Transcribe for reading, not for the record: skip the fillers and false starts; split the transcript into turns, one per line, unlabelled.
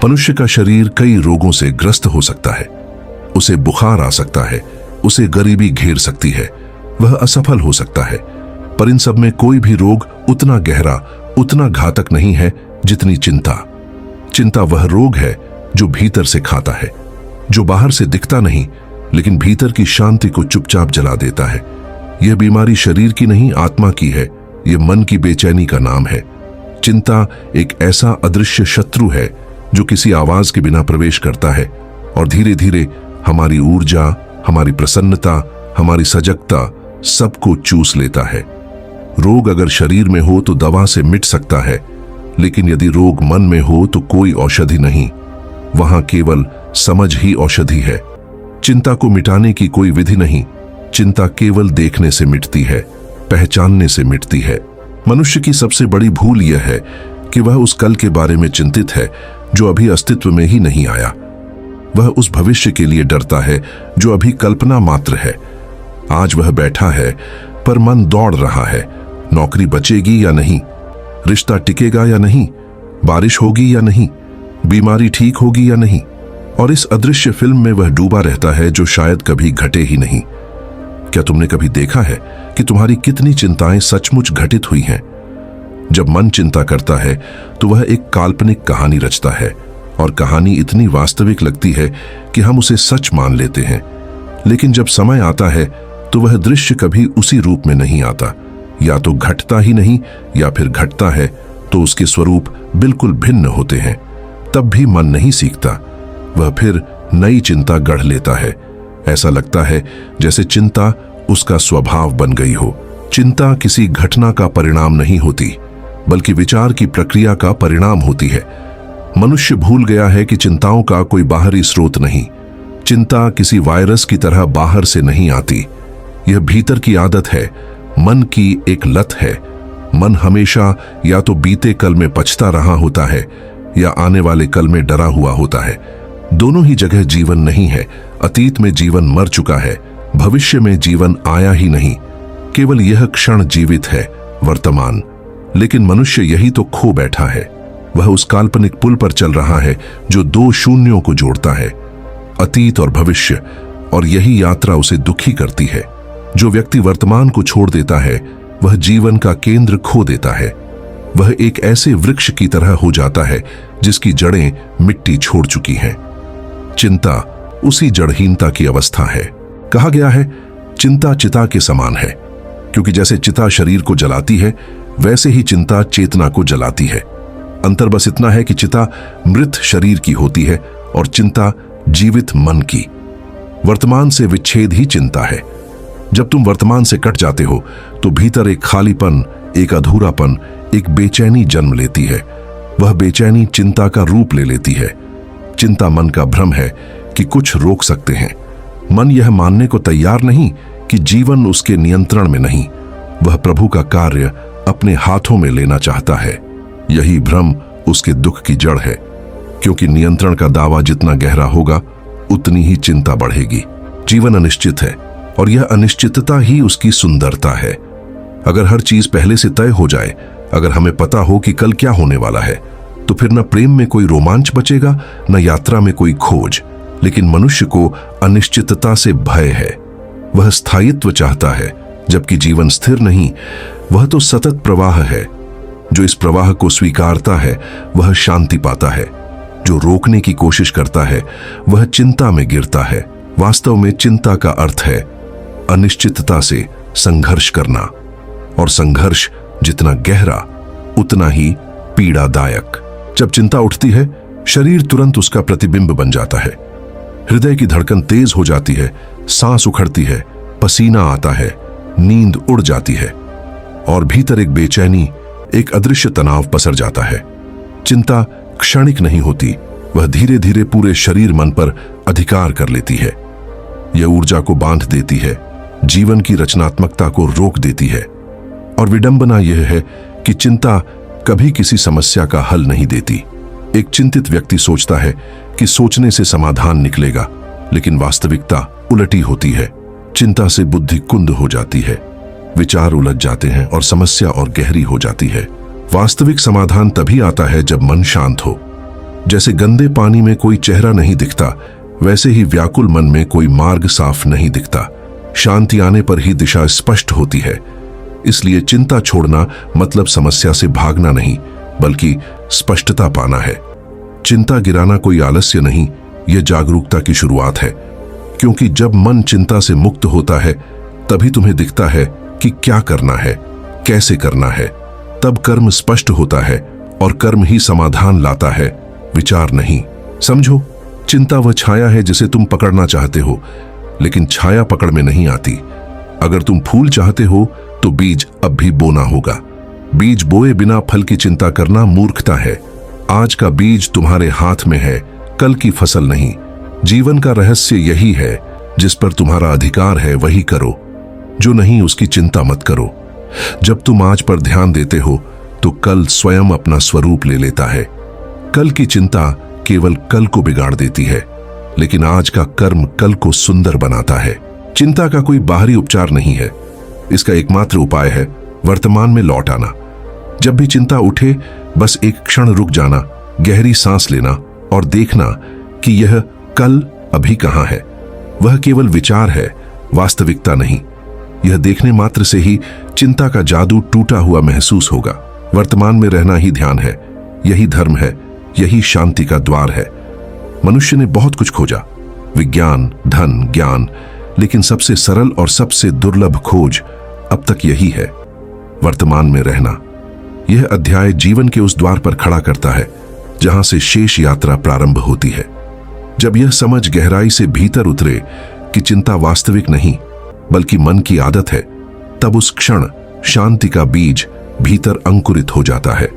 मनुष्य का शरीर कई रोगों से ग्रस्त हो सकता है। उसे बुखार आ सकता है, उसे गरीबी घेर सकती है, वह असफल हो सकता है। पर इन सब में कोई भी रोग उतना गहरा, उतना घातक नहीं है जितनी चिंता। चिंता वह रोग है जो भीतर से खाता है, जो बाहर से दिखता नहीं लेकिन भीतर की शांति को चुपचाप जला देता है। यह बीमारी शरीर की नहीं, आत्मा की है। यह मन की बेचैनी का नाम है। चिंता एक ऐसा अदृश्य शत्रु है जो किसी आवाज के बिना प्रवेश करता है और धीरे धीरे हमारी ऊर्जा, हमारी प्रसन्नता, हमारी सजगता सबको चूस लेता है। रोग अगर शरीर में हो तो दवा से मिट सकता है, लेकिन यदि रोग मन में हो तो कोई औषधि नहीं, वहां केवल समझ ही औषधि है। चिंता को मिटाने की कोई विधि नहीं। चिंता केवल देखने से मिटती है, पहचानने से मिटती है। मनुष्य की सबसे बड़ी भूल यह है कि वह उस कल के बारे में चिंतित है जो अभी अस्तित्व में ही नहीं आया। वह उस भविष्य के लिए डरता है जो अभी कल्पना मात्र है। आज वह बैठा है पर मन दौड़ रहा है। नौकरी बचेगी या नहीं, रिश्ता टिकेगा या नहीं, बारिश होगी या नहीं, बीमारी ठीक होगी या नहीं। और इस अदृश्य फिल्म में वह डूबा रहता है जो शायद कभी घटे ही नहीं। क्या तुमने कभी देखा है कि तुम्हारी कितनी चिंताएं सचमुच घटित हुई हैं? जब मन चिंता करता है तो वह एक काल्पनिक कहानी रचता है, और कहानी इतनी वास्तविक लगती है कि हम उसे सच मान लेते हैं। लेकिन जब समय आता है तो वह दृश्य कभी उसी रूप में नहीं आता। या तो घटता ही नहीं, या फिर घटता है तो उसके स्वरूप बिल्कुल भिन्न होते हैं। तब भी मन नहीं सीखता, वह फिर नई चिंता गढ़ लेता है। ऐसा लगता है जैसे चिंता उसका स्वभाव बन गई हो। चिंता किसी घटना का परिणाम नहीं होती, बल्कि विचार की प्रक्रिया का परिणाम होती है। मनुष्य भूल गया है कि चिंताओं का कोई बाहरी स्रोत नहीं। चिंता किसी वायरस की तरह बाहर से नहीं आती। यह भीतर की आदत है, मन की एक लत है। मन हमेशा या तो बीते कल में पछता रहा होता है या आने वाले कल में डरा हुआ होता है। दोनों ही जगह जीवन नहीं है। अतीत में जीवन मर चुका है, भविष्य में जीवन आया ही नहीं। केवल यह क्षण जीवित है, वर्तमान। लेकिन मनुष्य यही तो खो बैठा है। वह उस काल्पनिक पुल पर चल रहा है जो दो शून्यों को जोड़ता है, अतीत और भविष्य, और यही यात्रा उसे दुखी करती है। जो व्यक्ति वर्तमान को छोड़ देता है वह जीवन का केंद्र खो देता है। वह एक ऐसे वृक्ष की तरह हो जाता है जिसकी जड़ें मिट्टी छोड़ चुकी हैं। चिंता उसी जड़हीनता की अवस्था है। कहा गया है चिंता चिता के समान है, क्योंकि जैसे चिता शरीर को जलाती है वैसे ही चिंता चेतना को जलाती है। अंतर बस इतना है कि चिता मृत शरीर की होती है और चिंता जीवित मन की। वर्तमान से विच्छेद ही चिंता है। जब तुम वर्तमान से कट जाते हो तो भीतर एक खालीपन, एक अधूरापन, एक बेचैनी जन्म लेती है। वह बेचैनी चिंता का रूप ले लेती है। चिंता मन का भ्रम है कि कुछ रोक सकते हैं। मन यह मानने को तैयार नहीं कि जीवन उसके नियंत्रण में नहीं। वह प्रभु का कार्य अपने हाथों में लेना चाहता है। यही भ्रम उसके दुख की जड़ है, क्योंकि नियंत्रण का दावा जितना गहरा होगा उतनी ही चिंता बढ़ेगी। जीवन अनिश्चित है और यह अनिश्चितता ही उसकी सुंदरता है। अगर हर चीज पहले से तय हो जाए, अगर हमें पता हो कि कल क्या होने वाला है, तो फिर न प्रेम में कोई रोमांच बचेगा, न यात्रा में कोई खोज। लेकिन मनुष्य को अनिश्चितता से भय है। वह स्थायित्व चाहता है, जबकि जीवन स्थिर नहीं, वह तो सतत प्रवाह है। जो इस प्रवाह को स्वीकारता है वह शांति पाता है। जो रोकने की कोशिश करता है वह चिंता में गिरता है। वास्तव में चिंता का अर्थ है अनिश्चितता से संघर्ष करना, और संघर्ष जितना गहरा उतना ही पीड़ादायक। जब चिंता उठती है शरीर तुरंत उसका प्रतिबिंब बन जाता है। हृदय की धड़कन तेज हो जाती है, सांस उखड़ती है, पसीना आता है, नींद उड़ जाती है, और भीतर एक बेचैनी, एक अदृश्य तनाव पसर जाता है। चिंता क्षणिक नहीं होती, वह धीरे धीरे पूरे शरीर मन पर अधिकार कर लेती है। यह ऊर्जा को बांध देती है, जीवन की रचनात्मकता को रोक देती है। और विडंबना यह है कि चिंता कभी किसी समस्या का हल नहीं देती। एक चिंतित व्यक्ति सोचता है कि सोचने से समाधान निकलेगा, लेकिन वास्तविकता उलटी होती है। चिंता से बुद्धि कुंद हो जाती है, विचार उलझ जाते हैं और समस्या और गहरी हो जाती है। वास्तविक समाधान तभी आता है जब मन शांत हो, जैसे गंदे पानी में कोई चेहरा नहीं दिखता, वैसे ही व्याकुल मन में कोई मार्ग साफ नहीं दिखता। शांति आने पर ही दिशा स्पष्ट होती है। इसलिए चिंता छोड़ना मतलब समस्या से भागना नहीं, बल्कि स्पष्टता पाना है। चिंता गिराना कोई आलस्य नहीं, यह जागरूकता की शुरुआत है। क्योंकि जब मन चिंता से मुक्त होता है, तभी तुम्हें दिखता है कि क्या करना है, कैसे करना है। तब कर्म स्पष्ट होता है और कर्म ही समाधान लाता है, विचार नहीं। समझो, चिंता वह छाया है जिसे तुम पकड़ना चाहते हो, लेकिन छाया पकड़ में नहीं आती। अगर तुम फूल चाहते हो तो बीज अब भी बोना होगा। बीज बोए बिना फल की चिंता करना मूर्खता है। आज का बीज तुम्हारे हाथ में है, कल की फसल नहीं। जीवन का रहस्य यही है, जिस पर तुम्हारा अधिकार है वही करो, जो नहीं उसकी चिंता मत करो। जब तुम आज पर ध्यान देते हो तो कल स्वयं अपना स्वरूप ले लेता है। कल की चिंता केवल कल को बिगाड़ देती है, लेकिन आज का कर्म कल को सुंदर बनाता है। चिंता का कोई बाहरी उपचार नहीं है, इसका एकमात्र उपाय है वर्तमान में लौट आना। जब भी चिंता उठे, बस एक क्षण रुक जाना, गहरी सांस लेना और देखना कि यह कल अभी कहां है। वह केवल विचार है, वास्तविकता नहीं। यह देखने मात्र से ही चिंता का जादू टूटा हुआ महसूस होगा। वर्तमान में रहना ही ध्यान है, यही धर्म है, यही शांति का द्वार है। मनुष्य ने बहुत कुछ खोजा, विज्ञान, धन, ज्ञान, लेकिन सबसे सरल और सबसे दुर्लभ खोज अब तक यही है, वर्तमान में रहना। यह अध्याय जीवन के उस द्वार पर खड़ा करता है जहां से शेष यात्रा प्रारंभ होती है। जब यह समझ गहराई से भीतर उतरे कि चिंता वास्तविक नहीं बल्कि मन की आदत है, तब उस क्षण शांति का बीज भीतर अंकुरित हो जाता है।